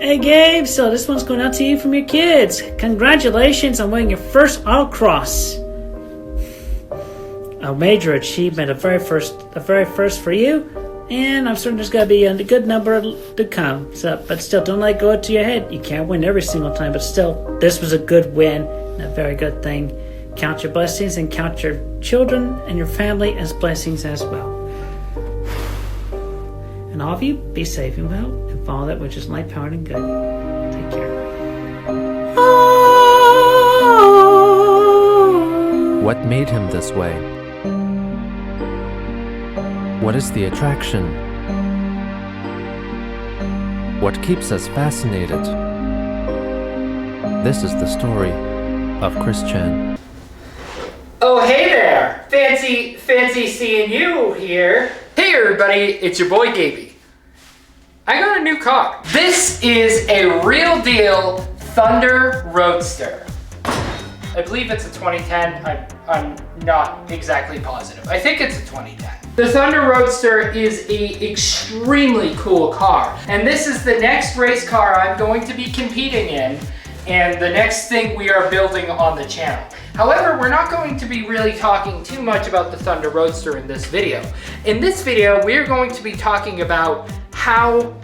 Hey Gabe, so this one's going out to you from your kids. Congratulations on winning your first Autocross. A major achievement, the very first for you, and I'm certain there's going to be a good number to come. So, but still, don't let it go to your head. You can't win every single time, but still, this was a good win, and a very good thing. Count your blessings and count your children and your family as blessings as well. And all of you, be safe and well, and follow that which is light, powered, and good. Take care. What made him this way? What is the attraction? What keeps us fascinated? This is the story of Chris Chan. Oh, hey there! Fancy seeing you here. Hey everybody, it's your boy Gabey. I got a new car. This is a real deal Thunder Roadster. I believe it's a 2010. I'm not exactly positive. I think it's a 2010. The Thunder Roadster is a extremely cool car. And this is the next race car I'm going to be competing in, and the next thing we are building on the channel. However, we're not going to be really talking too much about the Thunder Roadster in this video. In this video, we're going to be talking about how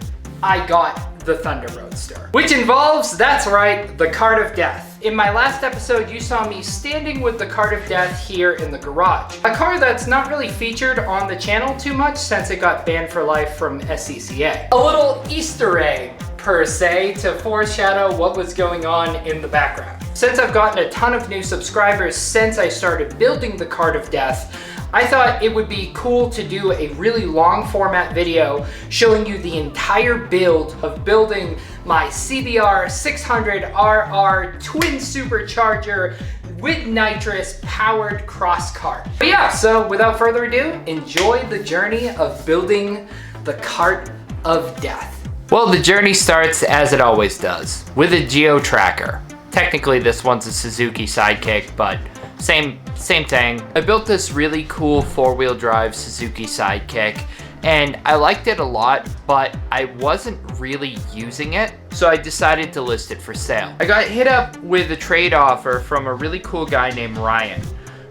I got the Thunder Roadster, which involves, that's right, the Cart of Death. In my last episode, you saw me standing with the Cart of Death here in the garage. A car that's not really featured on the channel too much since it got banned for life from SCCA. A little Easter egg, per se, to foreshadow what was going on in the background. Since I've gotten a ton of new subscribers since I started building the Cart of Death, I thought it would be cool to do a really long format video showing you the entire build of building my Cbr600rr twin supercharger with nitrous powered cross cart. But yeah, so without further ado, enjoy the journey of building the Cart of Death. Well, the journey starts as it always does, with a geo tracker. Technically this one's a Suzuki Sidekick, but same thing. I built this really cool four-wheel drive Suzuki Sidekick, and I liked it a lot, but I wasn't really using it, so I decided to list it for sale. I got hit up with a trade offer from a really cool guy named Ryan.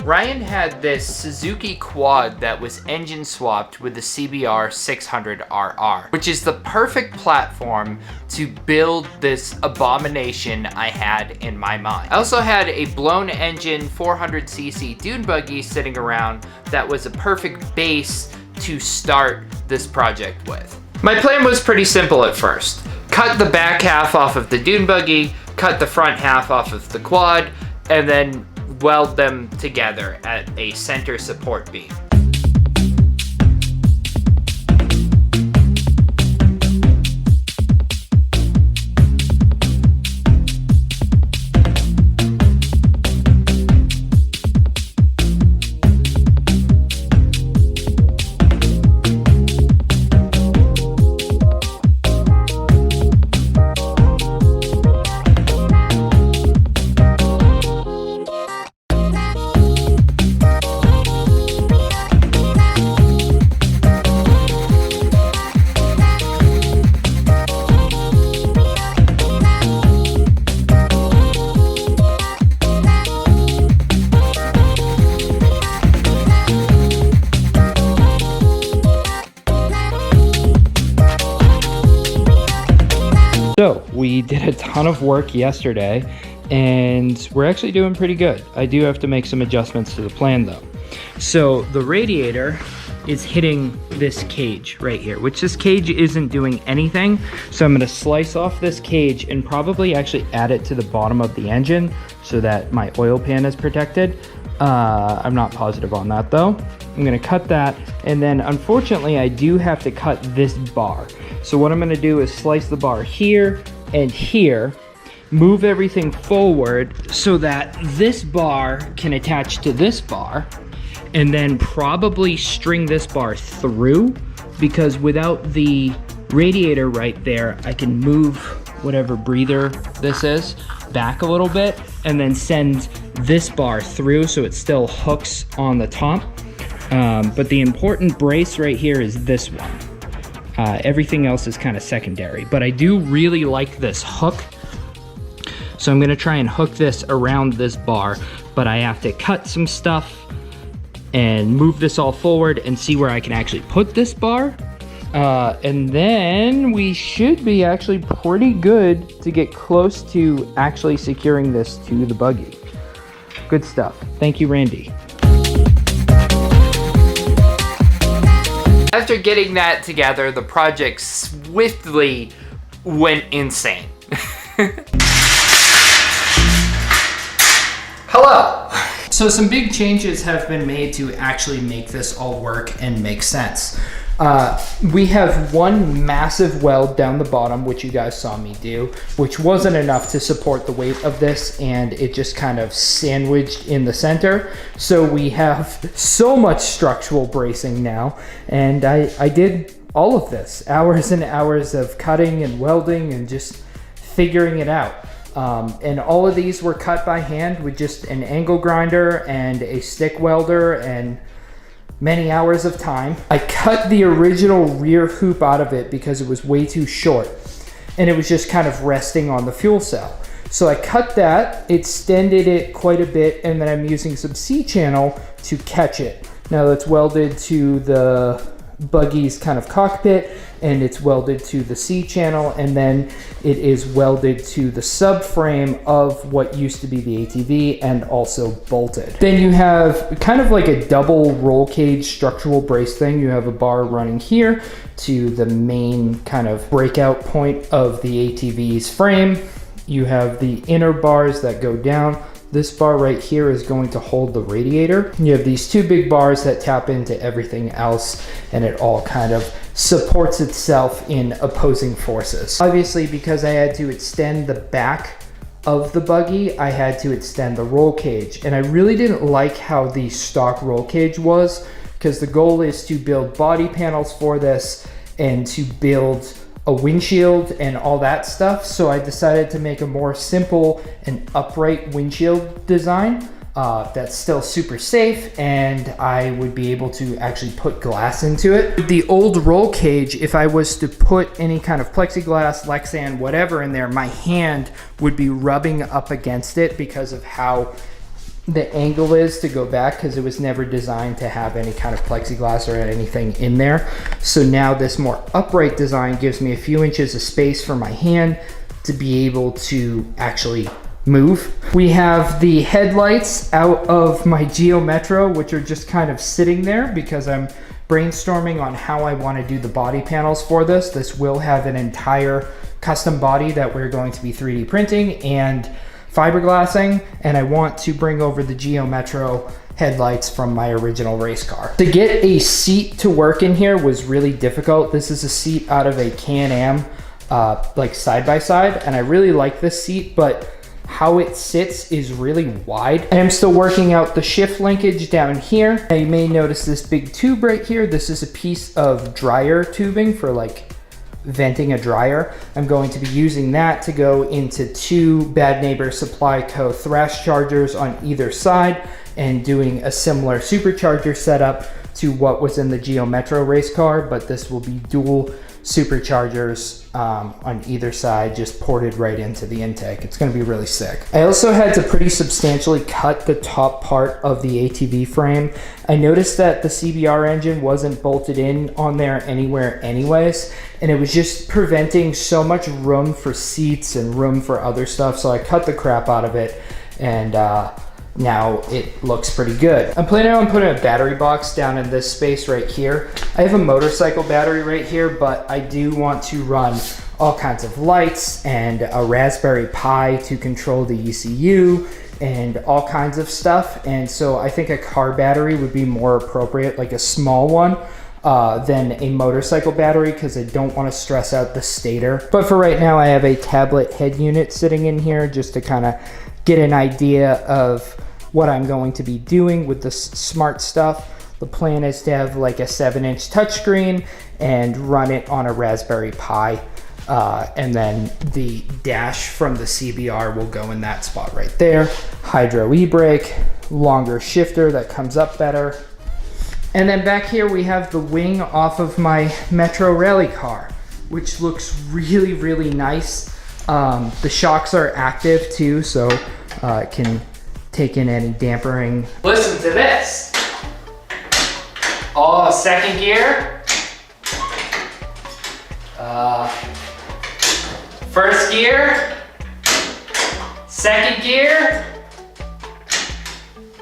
Ryan had this Suzuki quad that was engine swapped with the Cbr600rr, which is the perfect platform to build this abomination I had in my mind. I also had a blown engine 400cc dune buggy sitting around that was a perfect base to start this project with. My plan was pretty simple at first. Cut the back half off of the dune buggy, cut the front half off of the quad, and then weld them together at a center support beam. So we did a ton of work yesterday and we're actually doing pretty good. I do have to make some adjustments to the plan though. So the radiator is hitting this cage right here, which this cage isn't doing anything. So I'm gonna slice off this cage and probably actually add it to the bottom of the engine so that my oil pan is protected. I'm not positive on that though. I'm gonna cut that, and then unfortunately I do have to cut this bar. So what I'm gonna do is slice the bar here and here, move everything forward so that this bar can attach to this bar, and then probably string this bar through, because without the radiator right there, I can move whatever breather this is back a little bit and then send this bar through so it still hooks on the top. But the important brace right here is this one. Everything else is kind of secondary, but I do really like this hook. So I'm gonna try and hook this around this bar, but I have to cut some stuff and move this all forward and see where I can actually put this bar. And then we should be actually pretty good to get close to actually securing this to the buggy. Good stuff. Thank you, Randy. After getting that together, the project swiftly went insane. Hello. So some big changes have been made to actually make this all work and make sense. We have one massive weld down the bottom, which you guys saw me do, which wasn't enough to support the weight of this, and it just kind of sandwiched in the center. So we have so much structural bracing now, and I did all of this, hours and hours of cutting and welding and just figuring it out. And all of these were cut by hand with just an angle grinder and a stick welder and many hours of time. I cut the original rear hoop out of it because it was way too short and it was just kind of resting on the fuel cell. So I cut that, extended it quite a bit, and then I'm using some C-channel to catch it. Now that's welded to the buggy's kind of cockpit, and it's welded to the C-channel, and then it is welded to the subframe of what used to be the ATV and also bolted. Then you have kind of like a double roll cage structural brace thing. You have a bar running here to the main kind of breakout point of the ATV's frame. You have the inner bars that go down. This bar right here is going to hold the radiator. You have these two big bars that tap into everything else, and it all kind of supports itself in opposing forces. Obviously, because I had to extend the back of the buggy, I had to extend the roll cage. And I really didn't like how the stock roll cage was, because the goal is to build body panels for this and to build a windshield and all that stuff. So I decided to make a more simple and upright windshield design that's still super safe, and I would be able to actually put glass into it. With the old roll cage, if I was to put any kind of plexiglass, Lexan, whatever in there, my hand would be rubbing up against it because of how the angle is to go back, because it was never designed to have any kind of plexiglass or anything in there. So now this more upright design gives me a few inches of space for my hand to be able to actually move. We have the headlights out of my Geo Metro, which are just kind of sitting there because I'm brainstorming on how I want to do the body panels for this. This will have an entire custom body that we're going to be 3D printing and fiberglassing, and I want to bring over the Geo Metro headlights from my original race car. To get a seat to work in here was really difficult. This is a seat out of a Can-Am like side-by-side, and I really like this seat, but how it sits is really wide. I am still working out the shift linkage down here. Now you may notice this big tube right here. This is a piece of dryer tubing for like venting a dryer. I'm going to be using that to go into two Bad Neighbor Supply Co. thrash chargers on either side, and doing a similar supercharger setup to what was in the Geo Metro race car, but this will be dual superchargers on either side, just ported right into the intake. It's going to be really sick. I also had to pretty substantially cut the top part of the ATV frame. I noticed that the CBR engine wasn't bolted in on there anywhere anyways, and it was just preventing so much room for seats and room for other stuff, so I cut the crap out of it, and now it looks pretty good. I'm planning on putting a battery box down in this space right here. I have a motorcycle battery right here, but I do want to run all kinds of lights and a Raspberry Pi to control the ECU and all kinds of stuff. And so I think a car battery would be more appropriate, like a small one, than a motorcycle battery, because I don't want to stress out the stator. But for right now, I have a tablet head unit sitting in here just to kind of get an idea of what I'm going to be doing with the smart stuff. The plan is to have like a 7-inch touchscreen and run it on a Raspberry Pi. And then the dash from the CBR will go in that spot right there. Hydro e-brake, longer shifter that comes up better. And then back here we have the wing off of my Metro Rally car, which looks really, really nice. The shocks are active too, so it can take in any dampering. Listen to this. Oh, second gear. First gear. Second gear.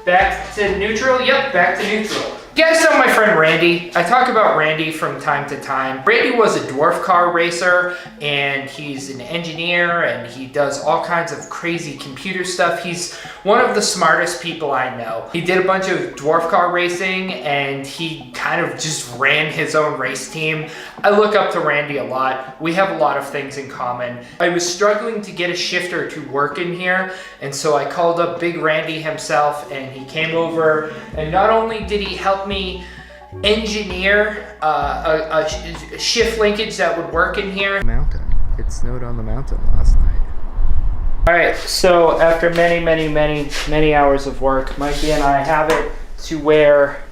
Back to neutral. Yep, back to neutral. You guys know my friend Randy. I talk about Randy from time to time. Randy was a dwarf car racer, and he's an engineer, and he does all kinds of crazy computer stuff. He's one of the smartest people I know. He did a bunch of dwarf car racing, and he kind of just ran his own race team. I look up to Randy a lot. We have a lot of things in common. I was struggling to get a shifter to work in here, and so I called up Big Randy himself, and he came over, and not only did he help me engineer a shift linkage that would work in here. Mountain. It snowed on the mountain last night. All right, so after many hours of work, Mikey and I have it to where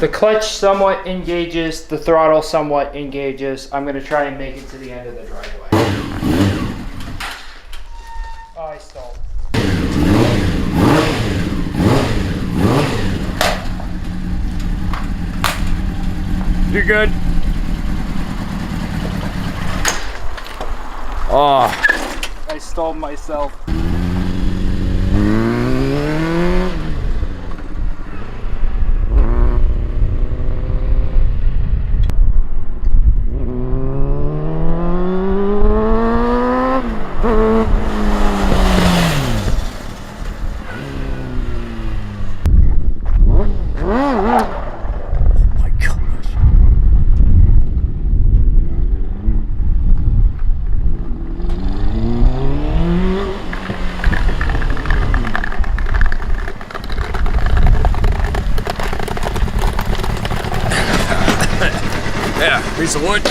the clutch somewhat engages, the throttle somewhat engages. I'm gonna try and make it to the end of the driveway. Oh, I stalled. You're good. Oh, I stalled myself. Piece of wood.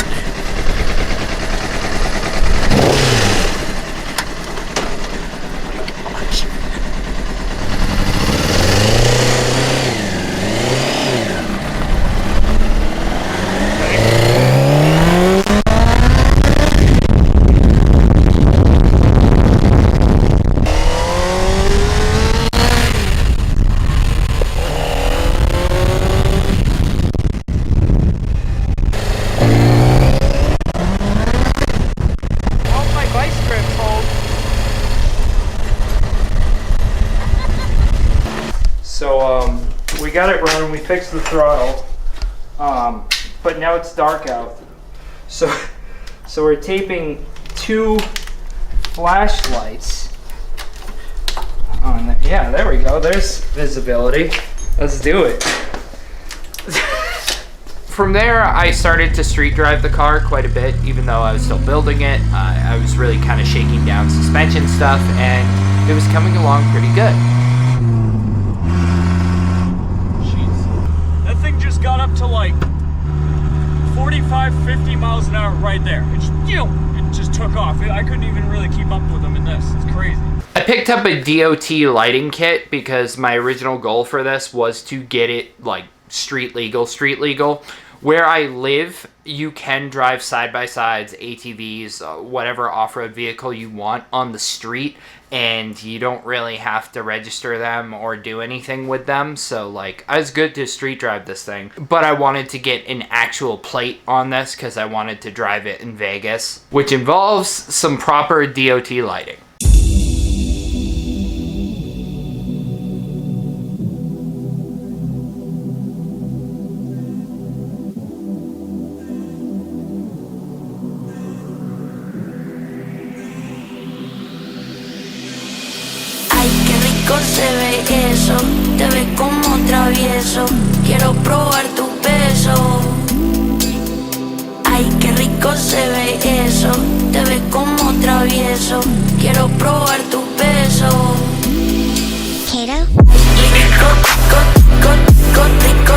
We got it running, we fixed the throttle, but now it's dark out. So we're taping 2 flashlights on the, yeah, there we go, there's visibility. Let's do it. From there, I started to street drive the car quite a bit, even though I was still building it. I was really kind of shaking down suspension stuff, and it was coming along pretty good. Just got up to like 45, 50 miles an hour right there. It just, it just took off. I couldn't even really keep up with them in this. It's crazy. I picked up a DOT lighting kit because my original goal for this was to get it like street legal. Where I live, you can drive side-by-sides, ATVs, whatever off-road vehicle you want on the street, and you don't really have to register them or do anything with them. So like, I was good to street drive this thing, but I wanted to get an actual plate on this because I wanted to drive it in Vegas, which involves some proper DOT lighting. Se ve eso, te ves como travieso. Quiero probar tu peso. Ay, qué rico se ve eso, te ves como travieso. Quiero probar tu peso. Quiero. Rico, qué ricos, ricos.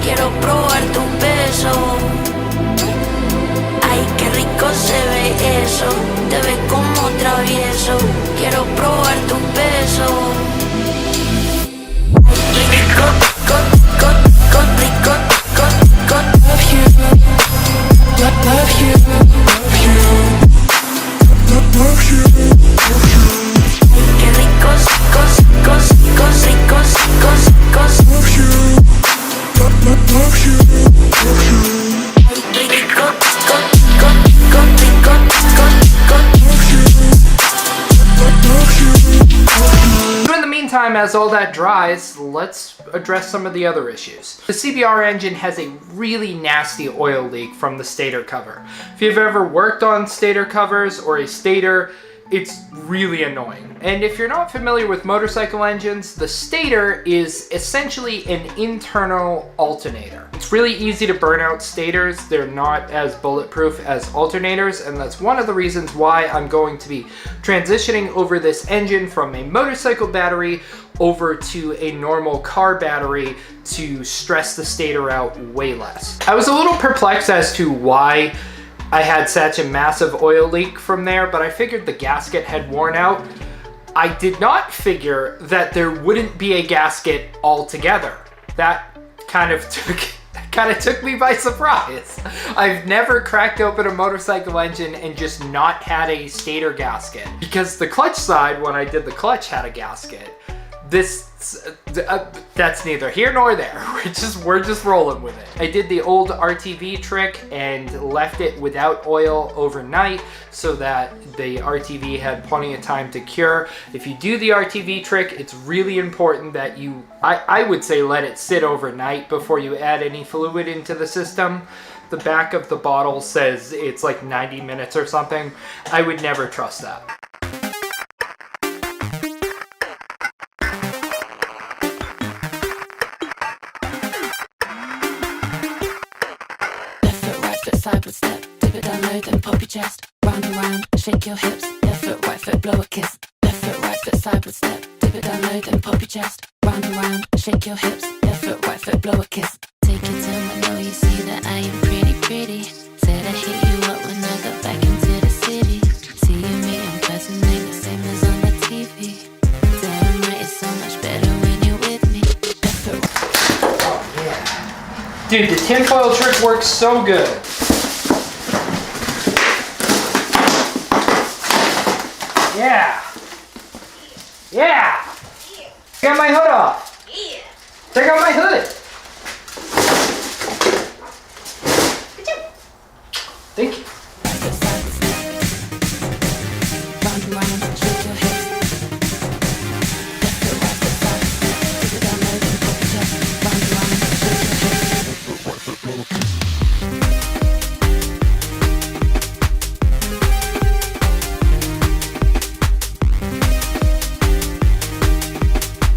quiero probar tu beso. Ay, qué rico se ve eso, te ves como travieso, quiero probar tu beso. Ay, rico, rico, love you, love you, love you. Qué ricos, ricos, ricos, ricos, love you, love you, love you. Rico, In the meantime, as all that dries, let's address some of the other issues. The CBR engine has a really nasty oil leak from the stator cover. If you've ever worked on stator covers or a stator, it's really annoying. And if you're not familiar with motorcycle engines, the stator is essentially an internal alternator. It's really easy to burn out stators. They're not as bulletproof as alternators, and that's one of the reasons why I'm going to be transitioning over this engine from a motorcycle battery over to a normal car battery to stress the stator out way less. I was a little perplexed as to why I had such a massive oil leak from there, but I figured the gasket had worn out. I did not figure that there wouldn't be a gasket altogether. That kind of took me by surprise. I've never cracked open a motorcycle engine and just not had a stator gasket, because the clutch side, when I did the clutch, had a gasket. That's neither here nor there. We're just rolling with it. I did the old RTV trick and left it without oil overnight so that the RTV had plenty of time to cure. If you do the RTV trick, it's really important that I would say let it sit overnight before you add any fluid into the system. The back of the bottle says it's like 90 minutes or something. I would never trust that. Sideward step, dip it down low, then pop your chest. Round and round, shake your hips. Left foot, right foot, blow a kiss. Left foot, right foot, sideward step, dip it down low, then pop your chest. Round and round, shake your hips. Left foot, right foot, blow a kiss. Take your time, I know you see that I am pretty, pretty. Said I hit you up when I got back into the city. See you me in person, ain't the same as on the TV. Damn right, it's so much better when you're with me. Left foot, right. Oh yeah. Dude, the tinfoil trick works so good. Yeah. Yeah. Check out my hood off. Yeah. Check out my hood. Thank you.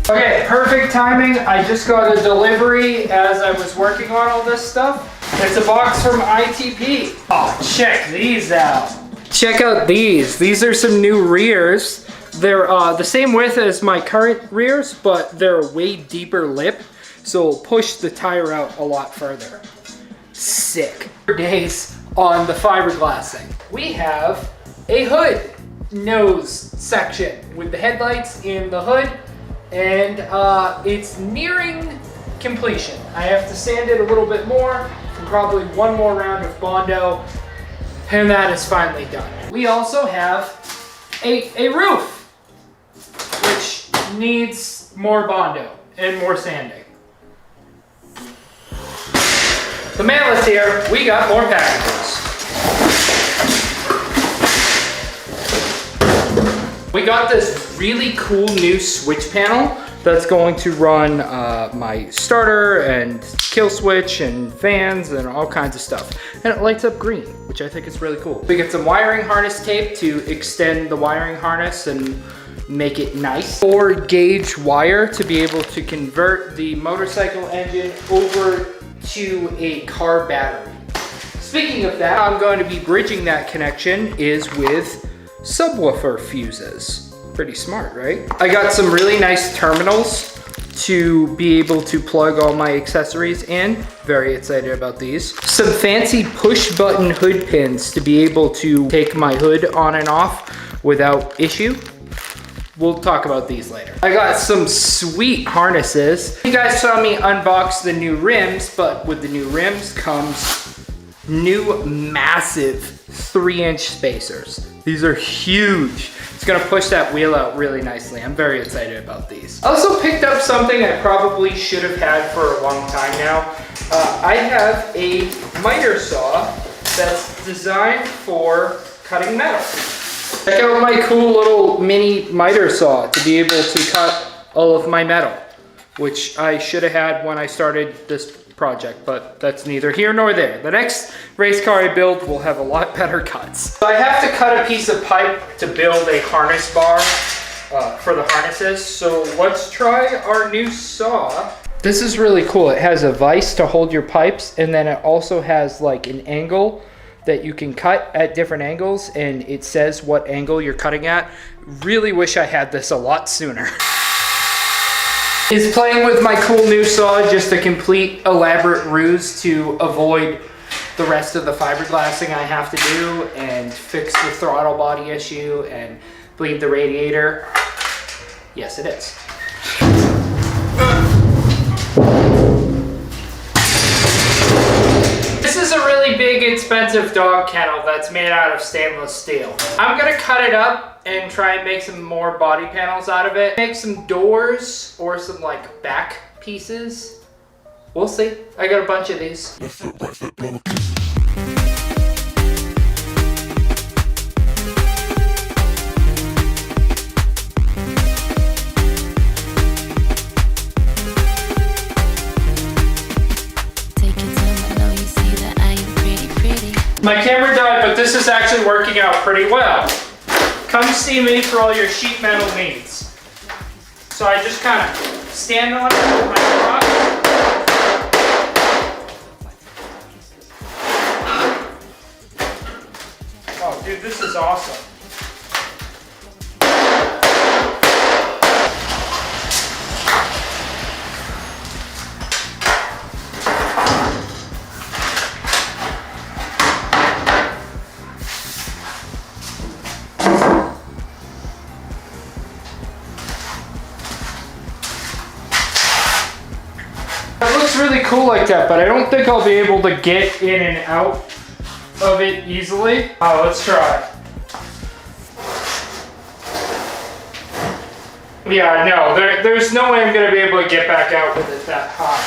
Okay, perfect timing. I just got a delivery as I was working on all this stuff. It's a box from ITP. Oh, check these out. Check out these. These are some new rears. They're the same width as my current rears, but they're a way deeper lip, so it'll push the tire out a lot further. Sick. Days on the fiberglassing. We have a hood nose section with the headlights in the hood. And it's nearing completion. I have to sand it a little bit more, and probably one more round of Bondo, and that is finally done. We also have a roof, which needs more Bondo and more sanding. The mail is here. We got more packages. We got this really cool new switch panel that's going to run my starter and kill switch and fans and all kinds of stuff. And it lights up green, which I think is really cool. We get some wiring harness tape to extend the wiring harness and make it nice. 4-gauge wire to be able to convert the motorcycle engine over to a car battery. Speaking of that, I'm going to be bridging that connection is with subwoofer fuses. Pretty smart, right? I got some really nice terminals to be able to plug all my accessories in. Very excited about these. Some fancy push button hood pins to be able to take my hood on and off without issue. We'll talk about these later. I got some sweet harnesses. You guys saw me unbox the new rims, but with the new rims comes new massive 3-inch spacers. These are huge. It's gonna push that wheel out really nicely. I'm very excited about these. I also picked up something I probably should have had for a long time now. I have a miter saw that's designed for cutting metal. Check out my cool little mini miter saw to be able to cut all of my metal, which I should have had when I started this project, but that's neither here nor there. The next race car I build will have a lot better cuts. So I have to cut a piece of pipe to build a harness bar for the harnesses. So let's try our new saw. This is really cool. It has a vise to hold your pipes, and then it also has like an angle that you can cut at different angles, and it says what angle you're cutting at. Really wish I had this a lot sooner. Is playing with my cool new saw just a complete elaborate ruse to avoid the rest of the fiberglassing I have to do and fix the throttle body issue and bleed the radiator? Yes, it is. This is a really big, expensive dog kennel that's made out of stainless steel. I'm gonna cut it up and try and make some more body panels out of it. Make some doors or some like back pieces. We'll see. I got a bunch of these. My camera died, but this is actually working out pretty well. Come see me for all your sheet metal needs. So I just kind of stand on it with my rock. Oh, dude, this is awesome. Really cool like that, but I don't think I'll be able to get in and out of it easily. Oh, let's try. Yeah, no, there's no way I'm gonna be able to get back out with it that high.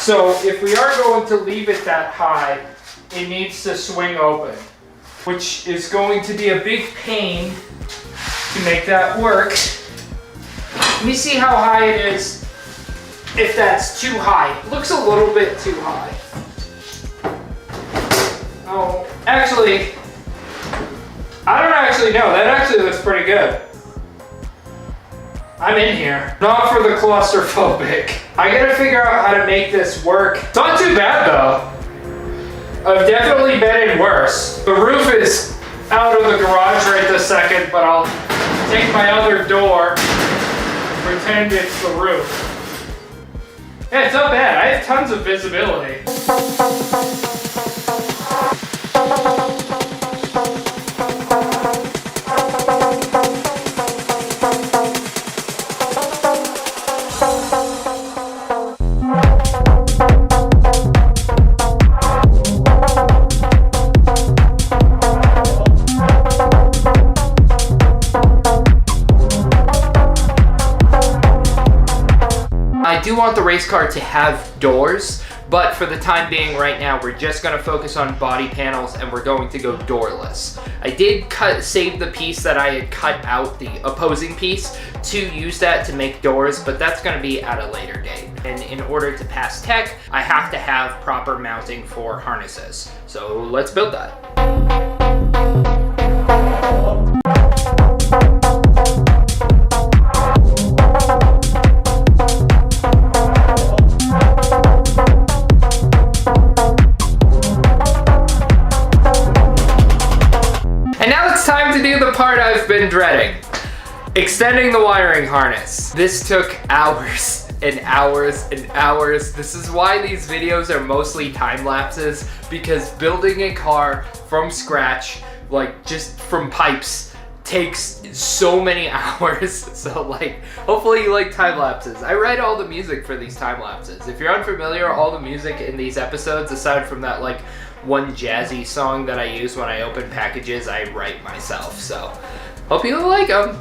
So if we are going to leave it that high, it needs to swing open, which is going to be a big pain to make that work. Let me see how high it is. If that's too high. It looks a little bit too high. Oh, actually, I don't actually know. That actually looks pretty good. I'm in here. Not for the claustrophobic. I gotta figure out how to make this work. It's not too bad though. I've definitely been in worse. The roof is out of the garage right this second, but I'll take my other door, pretend it's the roof. Yeah, it's not bad. I have tons of visibility. I do want the race car to have doors, but for the time being right now, we're just gonna focus on body panels and we're going to go doorless. I did save the piece that I had cut out, the opposing piece, to use that to make doors, but that's gonna be at a later date. And in order to pass tech, I have to have proper mounting for harnesses. So let's build that. Part I've been dreading. Extending the wiring harness. This took hours and hours and hours. This is why these videos are mostly time lapses, because building a car from scratch, like just from pipes, takes so many hours. So like, hopefully you like time lapses. I write all the music for these time lapses. If you're unfamiliar, all the music in these episodes, aside from that like one jazzy song that I use when I open packages, I write myself. So hope you like them.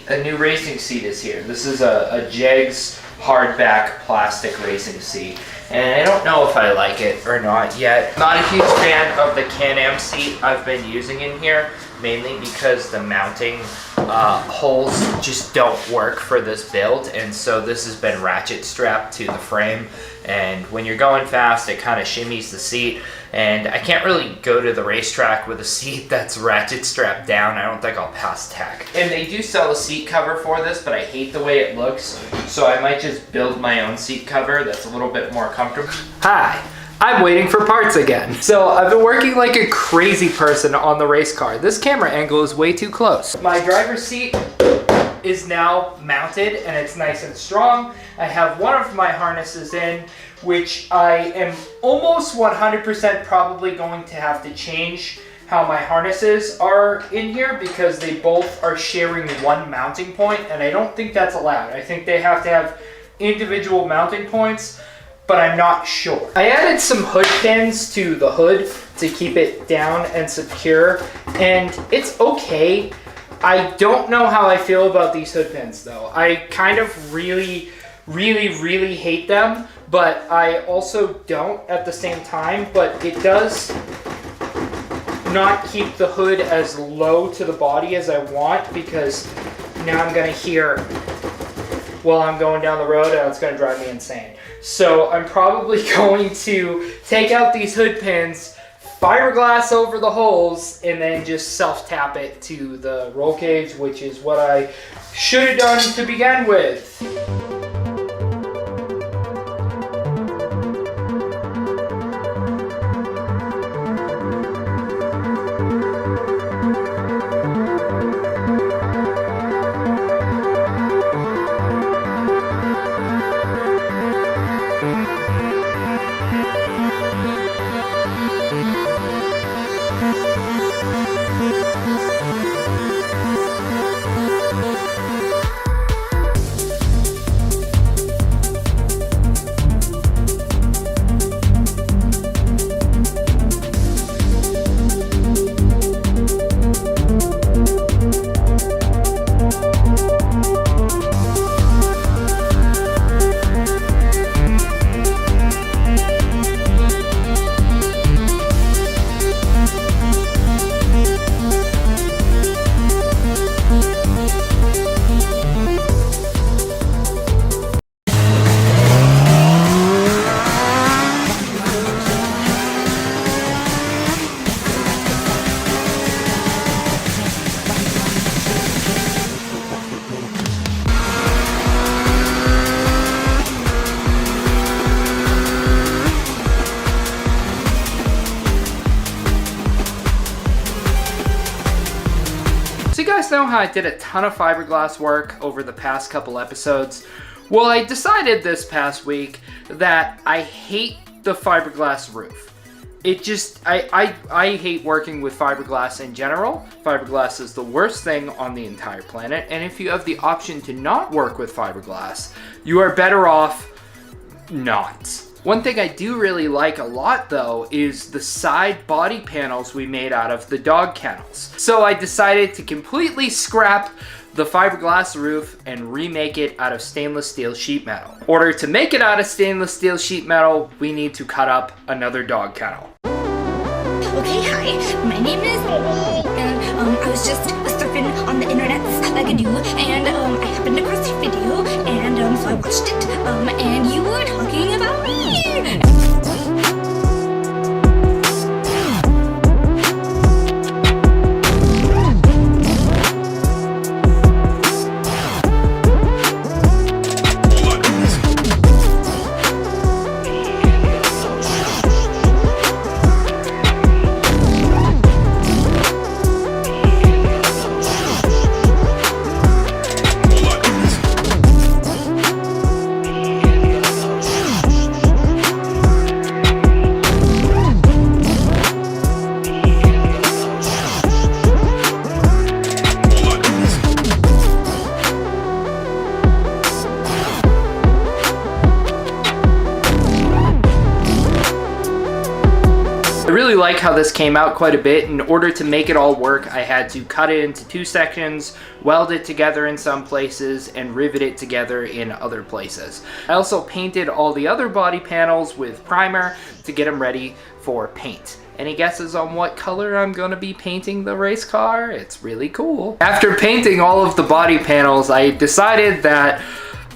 A new racing seat is here. This is a Jegs hardback plastic racing seat, and I don't know if I like it or not yet. Not a huge fan of the Can-Am seat I've been using in here, mainly because the mounting holes just don't work for this build, and so this has been ratchet strapped to the frame, and when you're going fast it kind of shimmies the seat, and I can't really go to the racetrack with a seat that's ratchet strapped down. I don't think I'll pass tech. And they do sell a seat cover for this, but I hate the way it looks, so I might just build my own seat cover that's a little bit more comfortable. Hi, I'm waiting for parts again. So I've been working like a crazy person on the race car. This camera angle is way too close. My driver's seat is now mounted and it's nice and strong. I have one of my harnesses in, which I am almost 100% probably going to have to change how my harnesses are in here, because they both are sharing one mounting point, and I don't think that's allowed. I think they have to have individual mounting points, but I'm not sure. I added some hood pins to the hood to keep it down and secure, and it's okay. I don't know how I feel about these hood pins though. I kind of really hate them, but I also don't at the same time, but it does not keep the hood as low to the body as I want, because now I'm gonna hear while I'm going down the road and it's gonna drive me insane. So I'm probably going to take out these hood pins, fiberglass over the holes, and then just self-tap it to the roll cage, which is what I should have done to begin with. So you guys know how I did a ton of fiberglass work over the past couple episodes? Well, I decided this past week that I hate the fiberglass roof. It just, I hate working with fiberglass in general. Fiberglass is the worst thing on the entire planet, and if you have the option to not work with fiberglass, you are better off not. One thing I do really like a lot though is the side body panels we made out of the dog kennels. So I decided to completely scrap the fiberglass roof and remake it out of stainless steel sheet metal. In order to make it out of stainless steel sheet metal, we need to cut up another dog kennel. Okay, hi, my name is and I was just surfing on the internet like I do, and I happened across your video, and so I watched it, and you were talking about me. I really like how this came out quite a bit. In order to make it all work, I had to cut it into 2 sections, weld it together in some places, and rivet it together in other places. I also painted all the other body panels with primer to get them ready for paint. Any guesses on what color I'm gonna be painting the race car? It's really cool. After painting all of the body panels, I decided that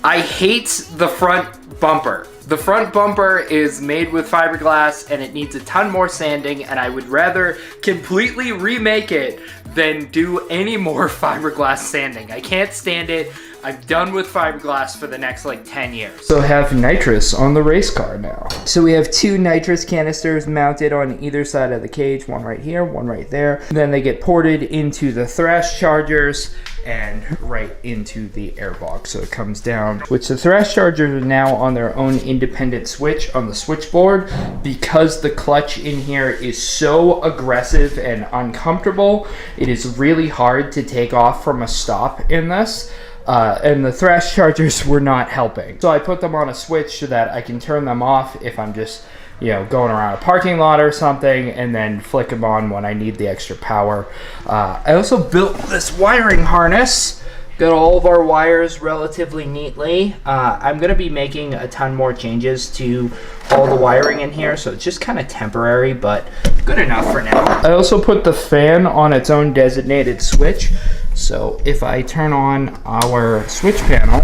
I hate the front bumper. The front bumper is made with fiberglass and it needs a ton more sanding, and I would rather completely remake it than do any more fiberglass sanding. I can't stand it. I'm done with fiberglass for the next like 10 years. So have nitrous on the race car now. So we have 2 nitrous canisters mounted on either side of the cage, one right here, one right there. Then they get ported into the thrash chargers and right into the airbox. So it comes down, which the thrash chargers are now on their own independent switch on the switchboard. Because the clutch in here is so aggressive and uncomfortable, it is really hard to take off from a stop in this. And the thrash chargers were not helping. So I put them on a switch so that I can turn them off if I'm just, you know, going around a parking lot or something, and then flick them on when I need the extra power. I also built this wiring harness. Got all of our wires relatively neatly. I'm gonna be making a ton more changes to all the wiring in here, so it's just kind of temporary, but good enough for now. I also put the fan on its own designated switch. So if I turn on our switch panel,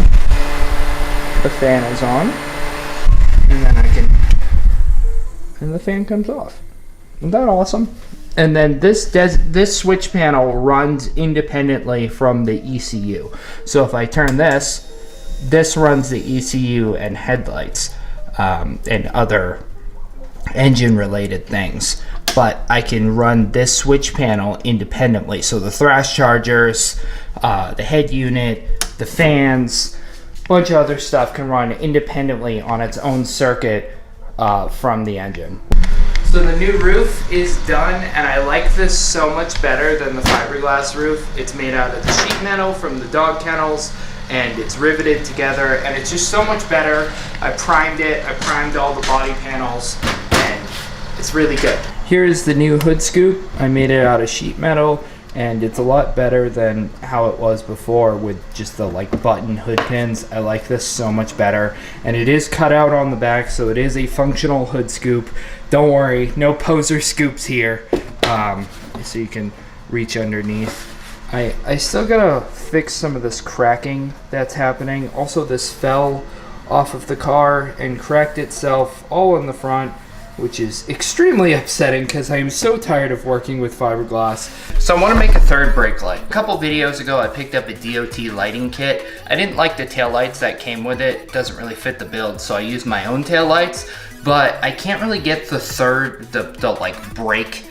the fan is on, and then and the fan comes off. Isn't that awesome? And then this switch panel runs independently from the ECU. So if I turn this runs the ECU and headlights and other engine related things. But I can run this switch panel independently. So the thrash chargers, the head unit, the fans, a bunch of other stuff can run independently on its own circuit from the engine. So the new roof is done, and I like this so much better than the fiberglass roof. It's made out of the sheet metal from the dog kennels, and it's riveted together, and it's just so much better. I primed it, I primed all the body panels, and it's really good. Here's the new hood scoop. I made it out of sheet metal, and it's a lot better than how it was before with just the like button hood pins. I like this so much better, and it is cut out on the back, so it is a functional hood scoop. Don't worry, no poser scoops here, so you can reach underneath. I still gotta fix some of this cracking that's happening. Also, this fell off of the car and cracked itself all in the front, which is extremely upsetting because I am so tired of working with fiberglass. So I want to make a third brake light. A couple videos ago I picked up a DOT lighting kit. I didn't like the tail lights that came with it. It doesn't really fit the build, so I used my own tail lights, but I can't really get the like brake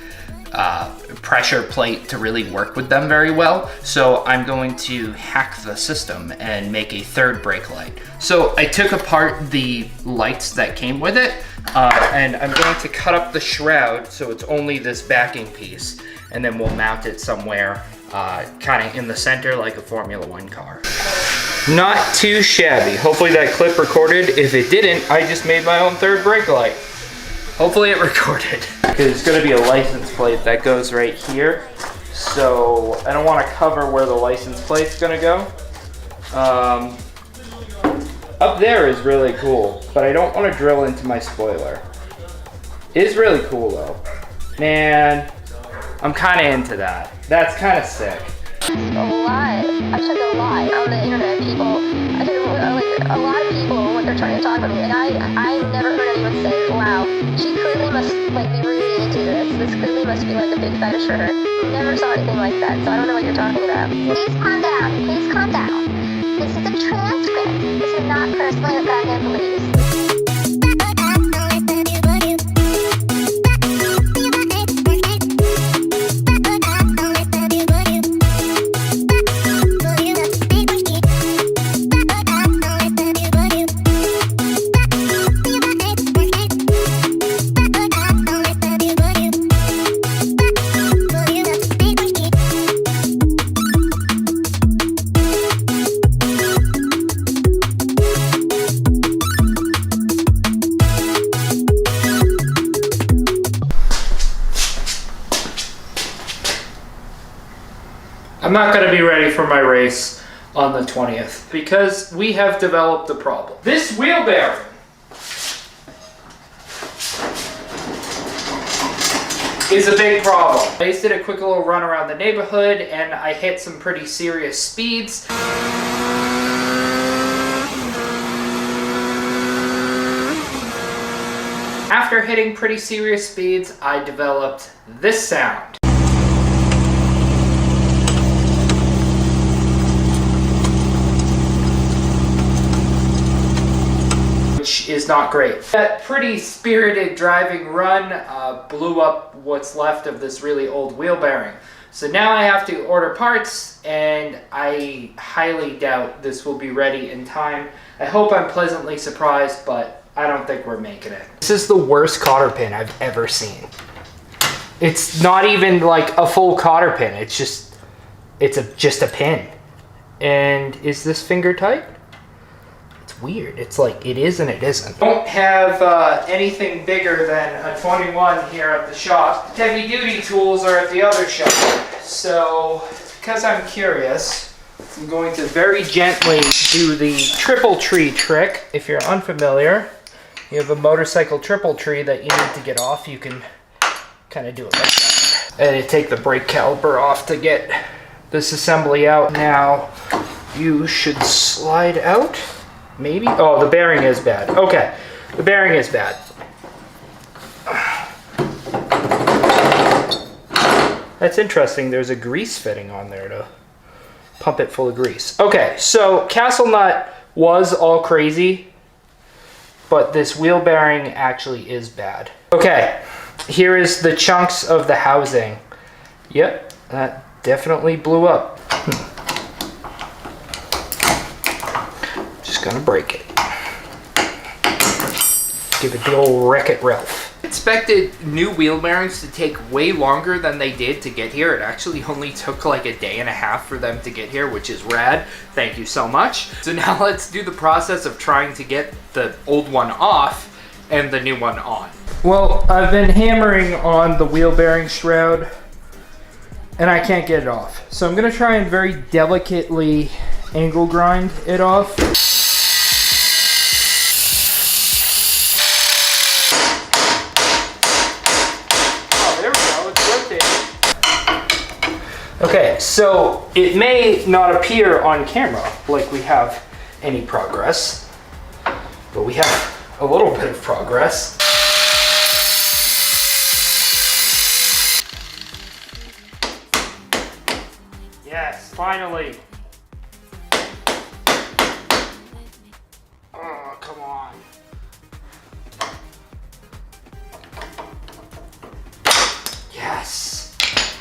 pressure plate to really work with them very well. So I'm going to hack the system and make a third brake light. So I took apart the lights that came with it, and I'm going to cut up the shroud so it's only this backing piece, and then we'll mount it somewhere kind of in the center like a Formula 1 car. Not too shabby. Hopefully that clip recorded. If it didn't, I just made my own third brake light. Hopefully it recorded. There's gonna be a license plate that goes right here. So I don't wanna cover where the license plate's gonna go. Up there is really cool, but I don't wanna drill into my spoiler. It is really cool though. Man, I'm kinda into that. That's kinda sick. A lot. I've checked a lot on the internet. People, I think like a lot of people when they're trying to talk about me, and I never heard anyone say, "Wow, she clearly must like be really into this. This clearly must be like a big fetish for her." Never saw anything like that, so I don't know what you're talking about. Please calm down. Please calm down. This is a transcript. This is not personally what goddamn believes. I'm not gonna be ready for my race on the 20th because we have developed a problem. This wheel bearing is a big problem. I just did a quick little run around the neighborhood and I hit some pretty serious speeds. After hitting pretty serious speeds, I developed this sound. Is not great. That pretty spirited driving run blew up what's left of this really old wheel bearing. So now I have to order parts and I highly doubt this will be ready in time. I hope I'm pleasantly surprised, but I don't think we're making it. This is the worst cotter pin I've ever seen. It's not even like a full cotter pin. It's just a pin. And is this finger tight? Weird. It's like it is and it isn't. Don't have anything bigger than a 21 here at the shop. Heavy duty tools are at the other shop. So because I'm curious, I'm going to very gently do the triple tree trick. If you're unfamiliar, you have a motorcycle triple tree that you need to get off. You can kind of do it like that. And you take the brake caliper off to get this assembly out. Now you should slide out. Maybe? Oh, the bearing is bad. Okay, the bearing is bad. That's interesting. There's a grease fitting on there to pump it full of grease. Okay, so Castle Nut was all crazy, but this wheel bearing actually is bad. Okay, here is the chunks of the housing. Yep, that definitely blew up. Gonna break it. Give it the old Wreck-It Ralph. Expected new wheel bearings to take way longer than they did to get here. It actually only took like a day and a half for them to get here, which is rad. Thank you so much. So now let's do the process of trying to get the old one off and the new one on. Well, I've been hammering on the wheel bearing shroud and I can't get it off. So I'm gonna try and very delicately angle grind it off. Okay, so it may not appear on camera like we have any progress, but we have a little bit of progress. Yes, finally. Oh, come on. Yes.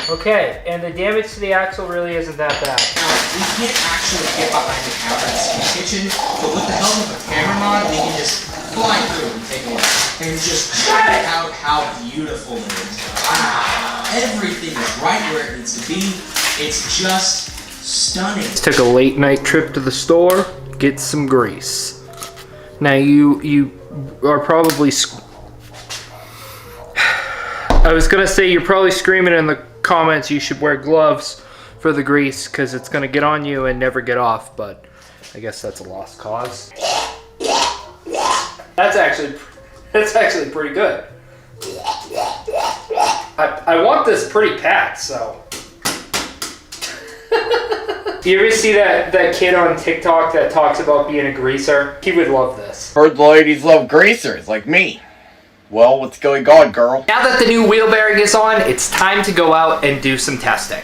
Okay, and the damage to the axle really isn't that bad. Now, we can't actually get behind the counter in the kitchen, but with the help of a cameraman, we can just fly through and take a look. And just check out how beautiful it is. Wow. Everything is right where it needs to be. It's just Stunning. Took a late night trip to the store, get some grease. Now you are probably, I was gonna say you're probably screaming in the comments you should wear gloves for the grease because it's gonna get on you and never get off, but I guess that's a lost cause. That's actually pretty good. I want this pretty packed, so. You ever see that kid on TikTok that talks about being a greaser? He would love this. Heard the ladies love greasers, like me. Well, what's going on, girl? Now that the new wheel bearing is on, it's time to go out and do some testing.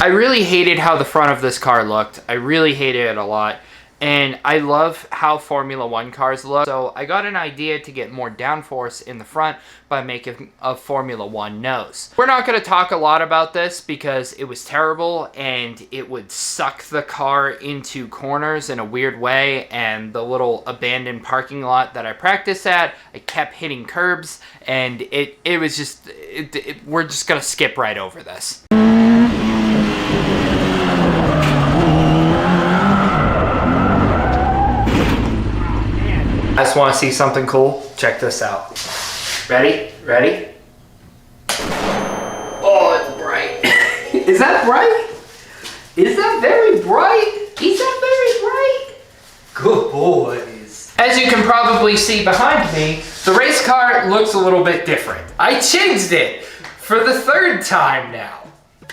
I really hated how the front of this car looked. I really hated it a lot. And I love how Formula One cars look. So I got an idea to get more downforce in the front by making a Formula One nose. We're not going to talk a lot about this because it was terrible and it would suck the car into corners in a weird way. And the little abandoned parking lot that I practiced at, I kept hitting curbs and it was just, we're just going to skip right over this. I just want to see something cool. Check this out. Ready? Ready? Oh, it's bright. Is that bright? Is that very bright? Is that very bright? Good boys. As you can probably see behind me, the race car looks a little bit different. I changed it for the 3rd time now.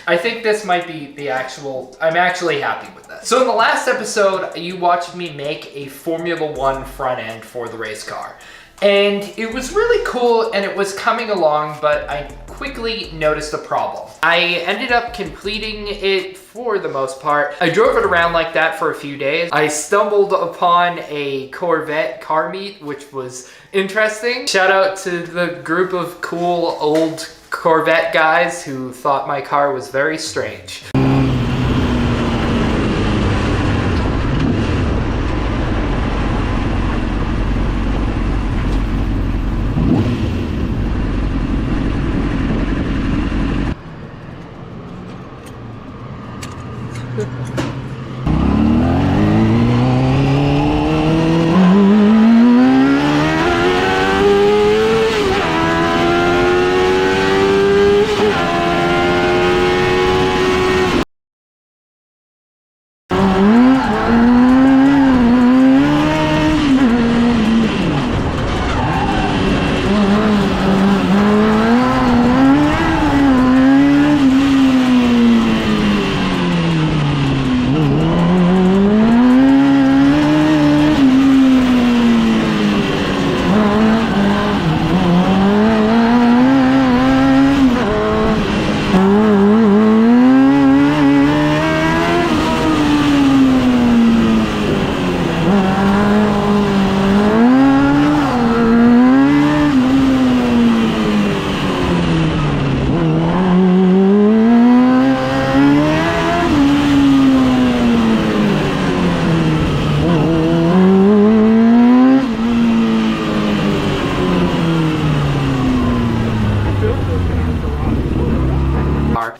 I think this might be the actual, I'm actually happy with this. So in the last episode, you watched me make a Formula One front end for the race car. And it was really cool and it was coming along, but I quickly noticed a problem. I ended up completing it for the most part. I drove it around like that for a few days. I stumbled upon a Corvette car meet, which was interesting. Shout out to the group of cool old Corvette guys who thought my car was very strange.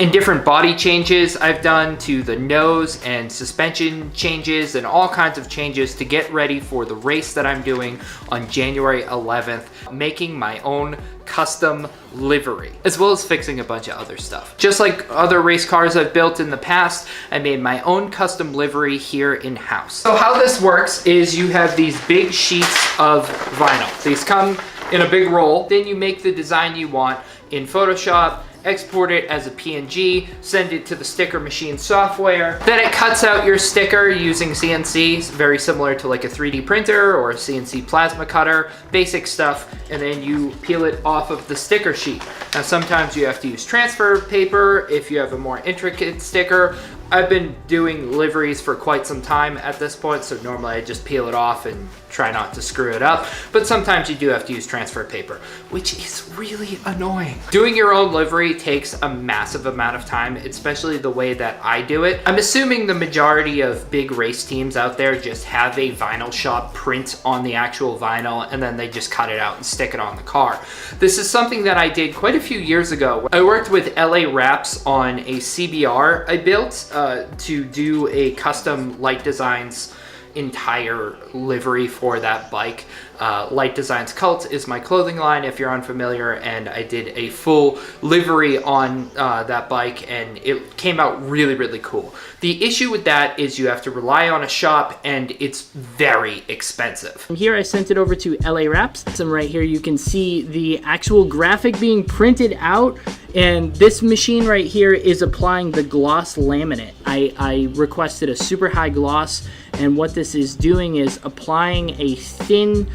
and different body changes I've done to the nose and suspension changes and all kinds of changes to get ready for the race that I'm doing on January 11th, making my own custom livery, as well as fixing a bunch of other stuff. Just like other race cars I've built in the past, I made my own custom livery here in-house. So how this works is you have these big sheets of vinyl. These come in a big roll. Then you make the design you want in Photoshop, export it as a PNG, send it to the sticker machine software. Then it cuts out your sticker using CNC, very similar to like a 3D printer or a CNC plasma cutter, basic stuff, and then you peel it off of the sticker sheet. Now sometimes you have to use transfer paper if you have a more intricate sticker. I've been doing liveries for quite some time at this point, so normally I just peel it off and try not to screw it up, but sometimes you do have to use transfer paper, which is really annoying. Doing your own livery takes a massive amount of time, especially the way that I do it. I'm assuming the majority of big race teams out there just have a vinyl shop print on the actual vinyl and then they just cut it out and stick it on the car. This is something that I did quite a few years ago. I worked with LA Wraps on a CBR I built to do a custom Light Designs entire livery for that bike. Light Designs Cult is my clothing line if you're unfamiliar, and I did a full livery on that bike and it came out really, really cool. The issue with that is you have to rely on a shop and it's very expensive. Here I sent it over to LA Wraps, and right here you can see the actual graphic being printed out, and this machine right here is applying the gloss laminate. I requested a super high gloss, and what this is doing is applying a thin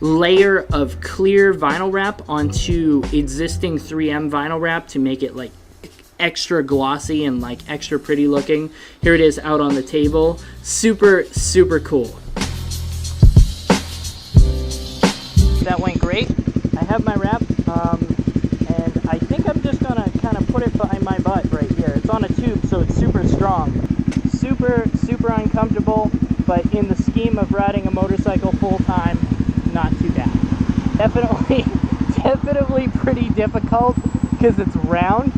layer of clear vinyl wrap onto existing 3M vinyl wrap to make it like extra glossy and like extra pretty looking. Here it is out on the table. Super, super cool. That went great. I have my wrap, and I think I'm just gonna kind of put it behind my butt right here. It's on a tube, so it's super strong. Super, super uncomfortable, but in the scheme of riding a motorcycle full time, not too bad. Definitely pretty difficult because it's round.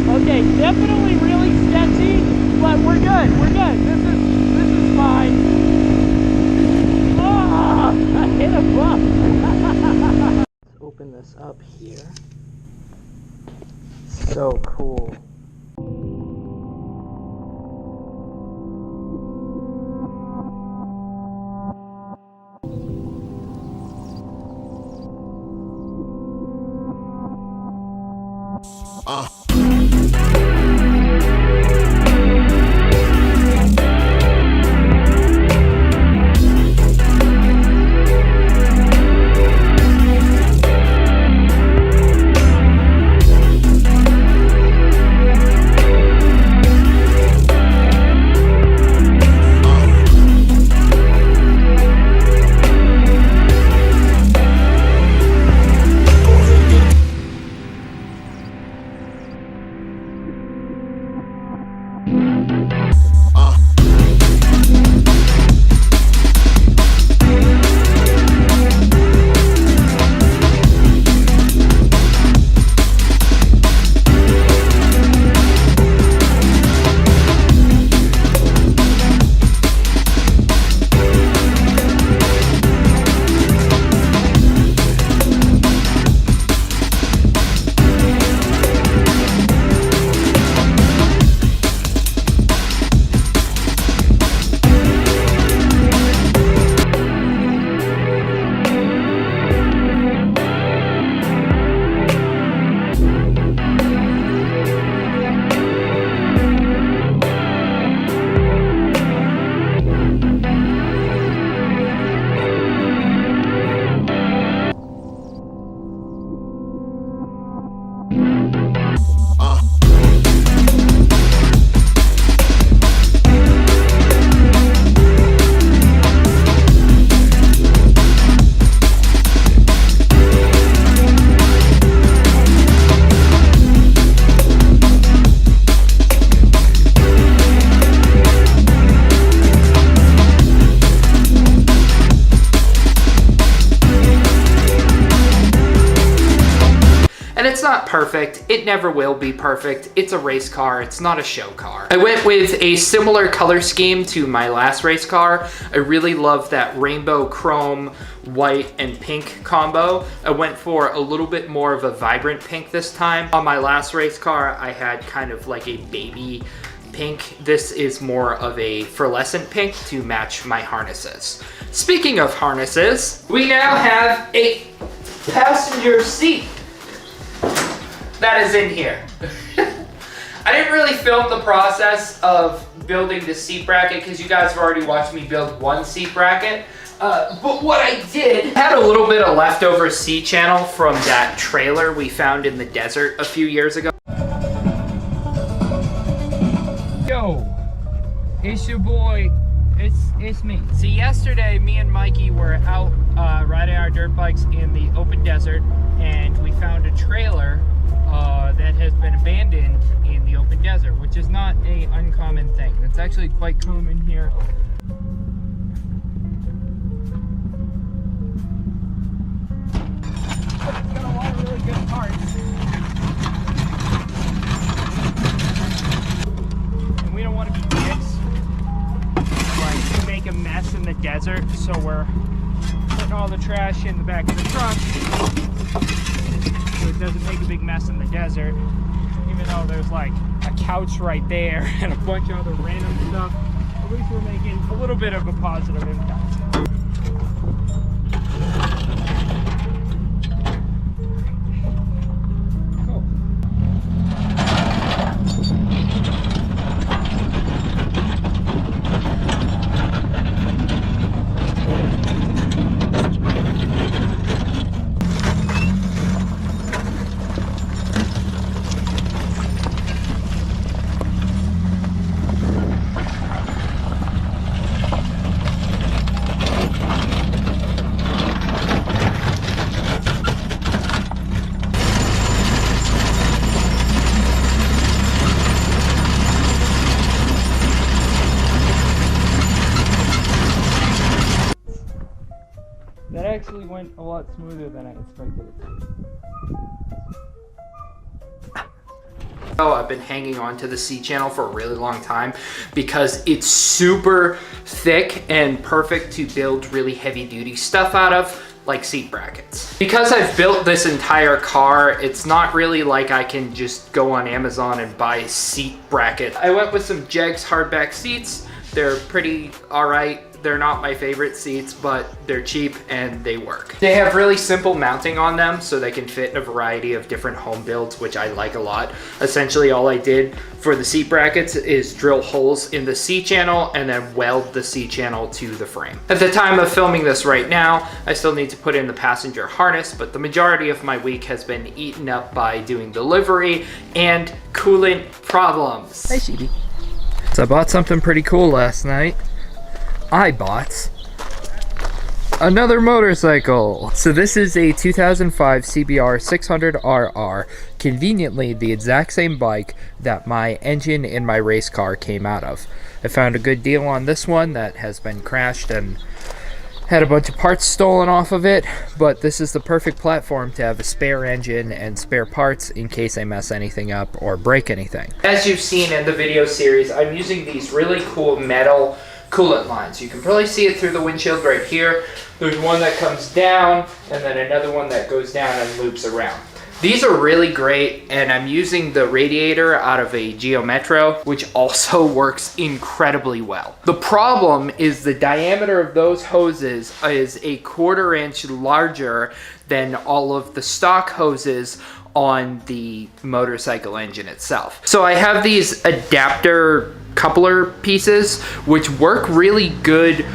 Okay, definitely really sketchy, but we're good. We're good. This is fine. Oh, I hit a bump. Let's open this up here. So cool. not perfect. It never will be perfect. It's a race car. It's not a show car. I went with a similar color scheme to my last race car. I really love that rainbow chrome, white, and pink combo. I went for a little bit more of a vibrant pink this time. On my last race car, I had kind of like a baby pink. This is more of a fluorescent pink to match my harnesses. Speaking of harnesses, we now have a passenger seat that is in here. I didn't really film the process of building the seat bracket because you guys have already watched me build one seat bracket. But what I did, had a little bit of leftover seat channel from that trailer we found in the desert a few years ago. Yo, it's your boy, it's me. See, yesterday me and Mikey were out riding our dirt bikes in the open desert, and we found a trailer that has been abandoned in the open desert, which is not an uncommon thing. It's actually quite common here. It's got a lot of really good parts. And we don't want to be dicks, like to make a mess in the desert, so we're putting all the trash in the back of the truck so it doesn't make a big mess in the desert, even though there's like a couch right there and a bunch of other random stuff. At least we're making a little bit of a positive impact. That actually went a lot smoother than I expected it to. Oh, I've been hanging on to the seat channel for a really long time because it's super thick and perfect to build really heavy duty stuff out of, like seat brackets. Because I've built this entire car, it's not really like I can just go on Amazon and buy seat bracket. I went with some Jegs hardback seats. They're pretty all right. They're not my favorite seats, but they're cheap and they work. They have really simple mounting on them, so they can fit in a variety of different home builds, which I like a lot. Essentially, all I did for the seat brackets is drill holes in the seat channel and then weld the seat channel to the frame. At the time of filming this right now, I still need to put in the passenger harness, but the majority of my week has been eaten up by doing delivery and coolant problems. Hey, Sheedy. So I bought something pretty cool last night. I bought another motorcycle. So this is a 2005 Cbr600rr, conveniently the exact same bike that my engine in my race car came out of. I found a good deal on this one that has been crashed and had a bunch of parts stolen off of it, but this is the perfect platform to have a spare engine and spare parts in case I mess anything up or break anything. As you've seen in the video series, I'm using these really cool metal coolant lines. You can probably see it through the windshield right here. There's one that comes down and then another one that goes down and loops around. These are really great, and I'm using the radiator out of a Geo Metro, which also works incredibly well. The problem is the diameter of those hoses is a 1/4 inch larger than all of the stock hoses on the motorcycle engine itself. So I have these adapter coupler pieces, which work really good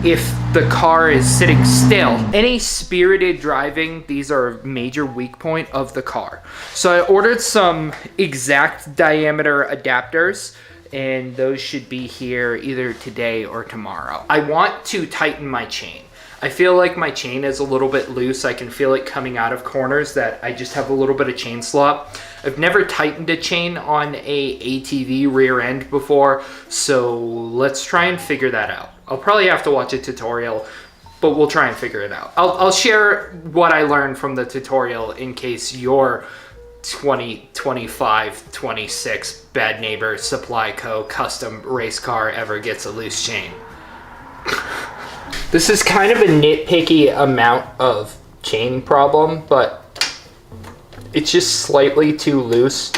if the car is sitting still. Any spirited driving, these are a major weak point of the car. So I ordered some exact diameter adapters, and those should be here either today or tomorrow. I want to tighten my chain. I feel like my chain is a little bit loose. I can feel it coming out of corners that I just have a little bit of chain slop. I've never tightened a chain on a ATV rear end before, so let's try and figure that out. I'll probably have to watch a tutorial, but we'll try and figure it out. I'll share what I learned from the tutorial in case your 20, 25, 26 Bad Neighbor Supply Co. custom race car ever gets a loose chain. This is kind of a nitpicky amount of chain problem, but it's just slightly too loose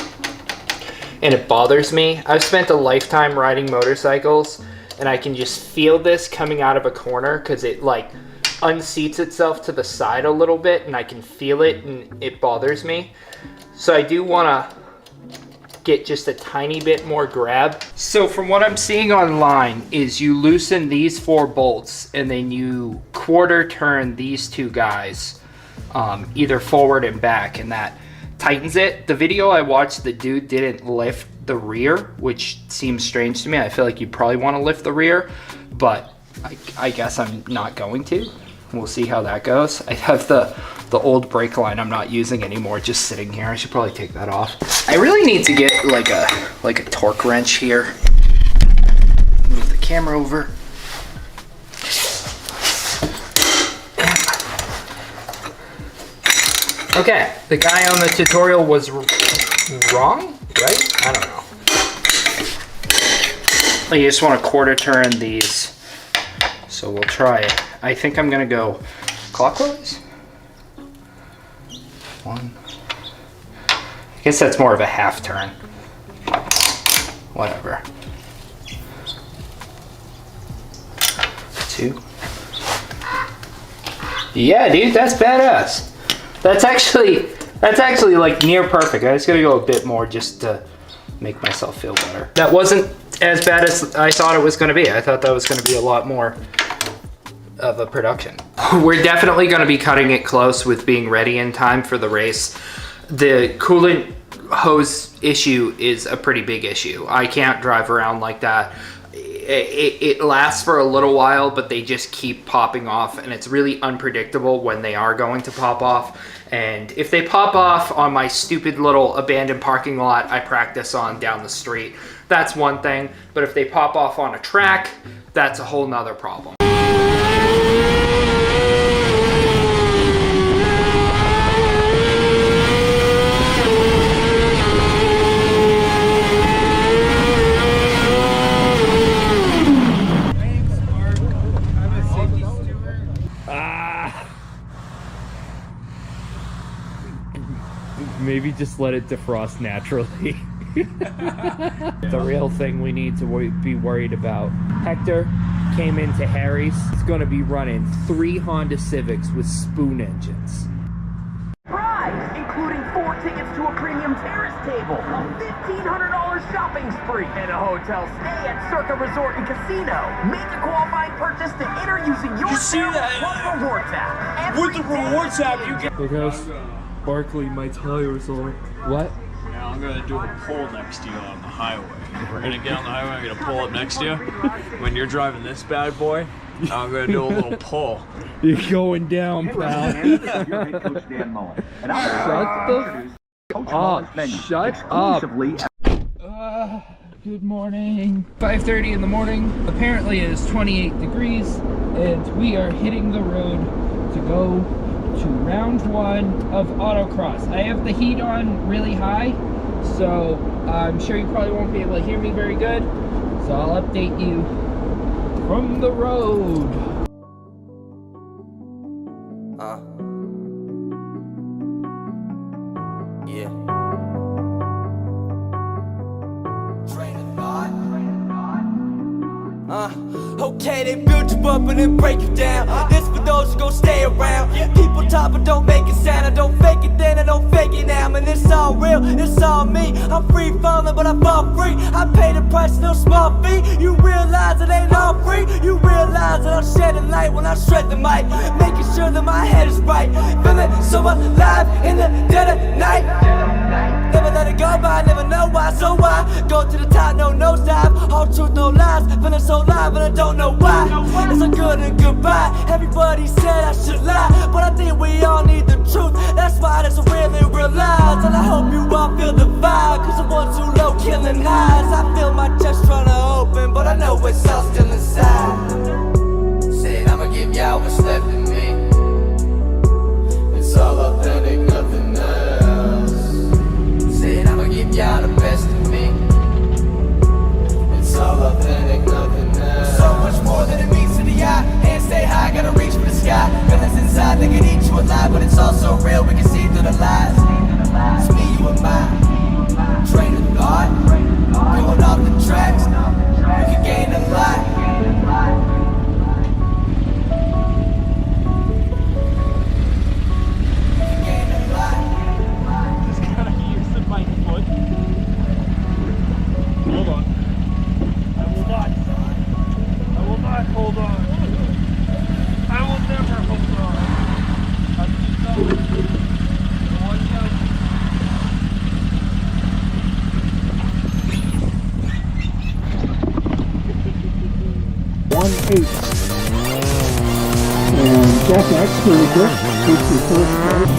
and it bothers me. I've spent a lifetime riding motorcycles and I can just feel this coming out of a corner because it like unseats itself to the side a little bit and I can feel it and it bothers me. So I do want to get just a tiny bit more grab. So from what I'm seeing online is you loosen these 4 bolts and then you quarter turn these 2 guys either forward and back, and that tightens it. The video I watched, the dude didn't lift the rear, which seems strange to me. I feel like you probably want to lift the rear, but I guess I'm not going to. We'll see how that goes. I have the old brake line I'm not using anymore just sitting here. I should probably take that off. I really need to get like a torque wrench here. Move the camera over. Okay, the guy on the tutorial was wrong, right? I don't know. You just want to quarter turn these. So we'll try it. I think I'm gonna go clockwise. 1. I guess that's more of a half turn. Whatever. 2. Yeah, dude, that's badass. That's actually like near perfect. I just gotta go a bit more just to make myself feel better. That wasn't as bad as I thought it was gonna be. I thought that was gonna be a lot more of a production. We're definitely going to be cutting it close with being ready in time for the race. The coolant hose issue is a pretty big issue. I can't drive around like that. It lasts for a little while, but they just keep popping off, and it's really unpredictable when they are going to pop off. And if they pop off on my stupid little abandoned parking lot I practice on down the street, that's one thing. But if they pop off on a track, that's a whole nother problem. Maybe just let it defrost naturally. The real thing we need to be worried about. Hector came into Harry's. He's going to be running 3 Honda Civics with spoon engines. Prize, including 4 tickets to a premium terrace table, a $1,500 shopping spree, and a hotel stay at Circa Resort and Casino. Make a qualifying purchase to enter using your plus rewards app. With the rewards app, you get. Look how sparkly my tires are. What? Now I'm gonna do a pull next to you on the highway. We're gonna get on the highway, I'm gonna pull up next to you. When you're driving this bad boy, I'm gonna do a little pull. You're going down, pal. Shut up. Good morning. 5:30 in the morning. Apparently it is 28 degrees, and we are hitting the road to go to round 1 of Autocross. I have the heat on really high, so I'm sure you probably won't be able to hear me very good, so I'll update you from the road. Yeah. Okay, they build you up and then break you down. This for those who gon' stay around. People talk but don't make it sound. I don't fake it then, I don't fake it now. Man, it's all real, it's all me. I'm free falling, but I fall free. I pay the price, no small fee. You realize it ain't all free. You realize that I'm shedding light when I shred the mic, making sure that my head is right. Feeling so alive in the dead of night. Never let it go by, never know why. So why go to the top, no nosedive. All truth, no lies. Feeling so live, but I don't know why. It's a good and goodbye. Everybody said I should lie, but I think we all need the truth. That's why there's a real and real lies. And I hope you all feel the vibe, cause the ones too low killing highs. I feel my chest trying to open, but I know it's all still inside. Said I'ma give y'all what's left 8. And Jack X really good. Keeps your first place.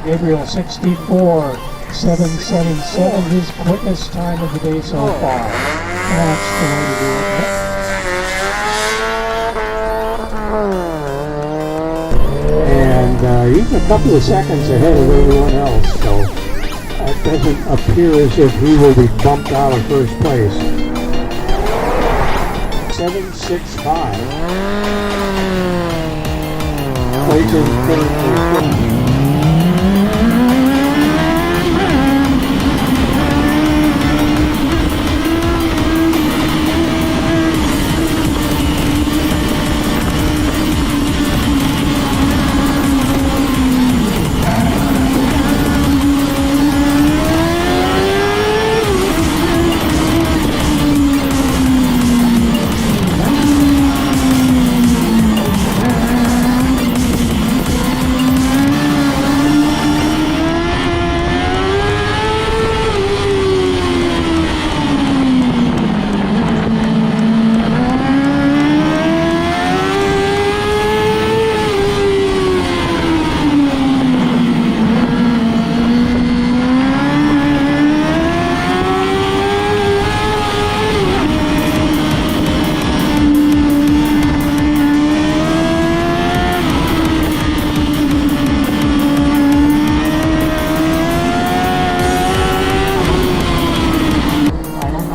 Gabriel 64,777, his quickest time of the day so far. That's the way to do it. And he's a couple of seconds ahead of everyone else, so it doesn't appear as if he will be bumped out of first place. 765. Clayton finished.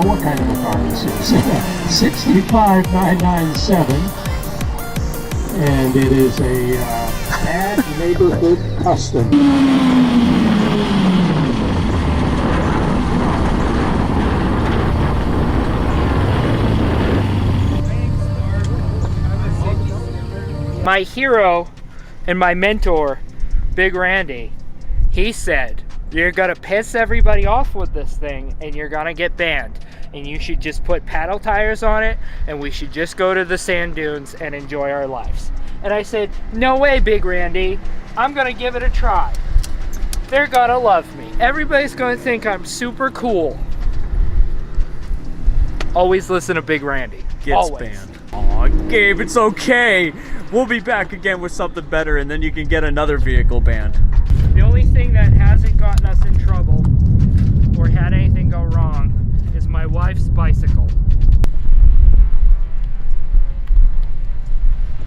What kind of a car this is. 65997, and it is a bad neighborhood custom. My hero and my mentor, Big Randy, he said, you're gonna piss everybody off with this thing and you're gonna get banned. And you should just put paddle tires on it and we should just go to the sand dunes and enjoy our lives. And I said, no way, Big Randy. I'm gonna give it a try. They're gonna love me. Everybody's gonna think I'm super cool. Always listen to Big Randy. Gets Always. banned. Aw, Gabe, it's okay. We'll be back again with something better and then you can get another vehicle banned. The only thing that hasn't gotten us in trouble or had anything go wrong is my wife's bicycle.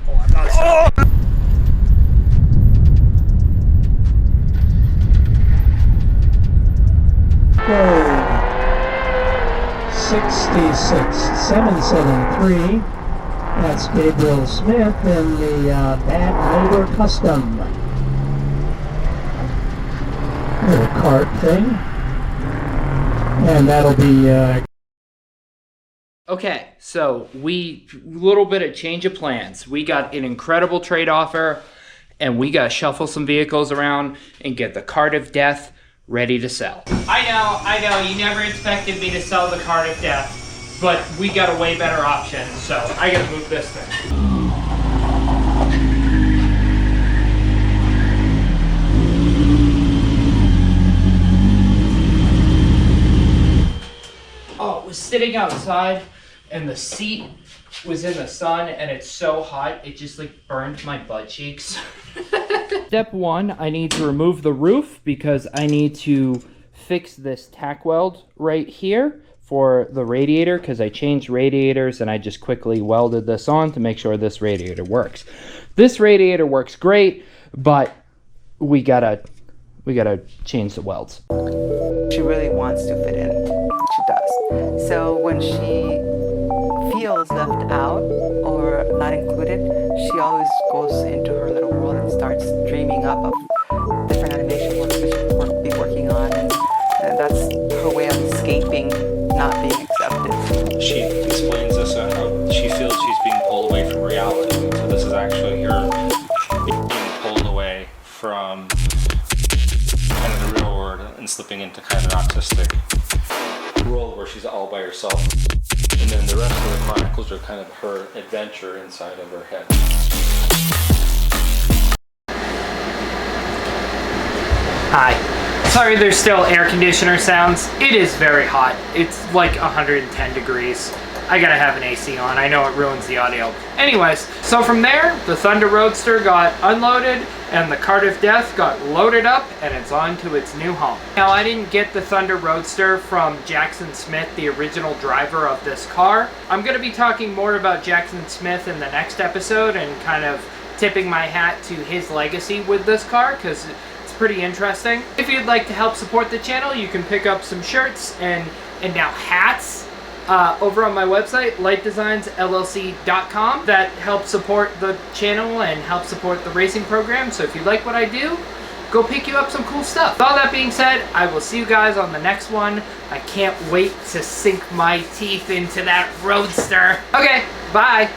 Oh, I'm not stopping. 66,773. That's Gabriel Smith in the Bad Neighbor Custom. Little cart thing. And that'll be... Okay, so little bit of change of plans. We got an incredible trade offer and we got to shuffle some vehicles around and get the cart of death ready to sell. I know, you never expected me to sell the cart of death, but we got a way better option, so I gotta move this thing. Oh, it was sitting outside and the seat was in the sun and it's so hot, it just like burned my butt cheeks. Step 1, I need to remove the roof because I need to fix this tack weld right here for the radiator because I changed radiators and I just quickly welded this on to make sure this radiator works. This radiator works great, but we gotta change the welds. She really wants to fit in. She does. So when she feels left out or not included, she always goes into her little world and starts dreaming up of different animation work that she'll be working on, and that's her way of escaping not being accepted. She explains this how she feels she's being pulled away from reality. So this is actually her being pulled away from kind of the real world and slipping into kind of an autistic world where she's all by herself. And then the rest of the chronicles are kind of her adventure inside of her head. Hi. Sorry there's still air conditioner sounds. It is very hot. It's like 110 degrees. I gotta have an AC on. I know it ruins the audio. Anyways, so from there, the Thunder Roadster got unloaded and the Cart of Death got loaded up and it's on to its new home. Now, I didn't get the Thunder Roadster from Jackson Smith, the original driver of this car. I'm gonna be talking more about Jackson Smith in the next episode and kind of tipping my hat to his legacy with this car because it's pretty interesting. If you'd like to help support the channel, you can pick up some shirts and now hats over on my website, lightdesignsllc.com. That helps support the channel and help support the racing program. So if you like what I do, go pick you up some cool stuff. With all that being said, I will see you guys on the next one. I can't wait to sink my teeth into that Roadster. Okay, bye.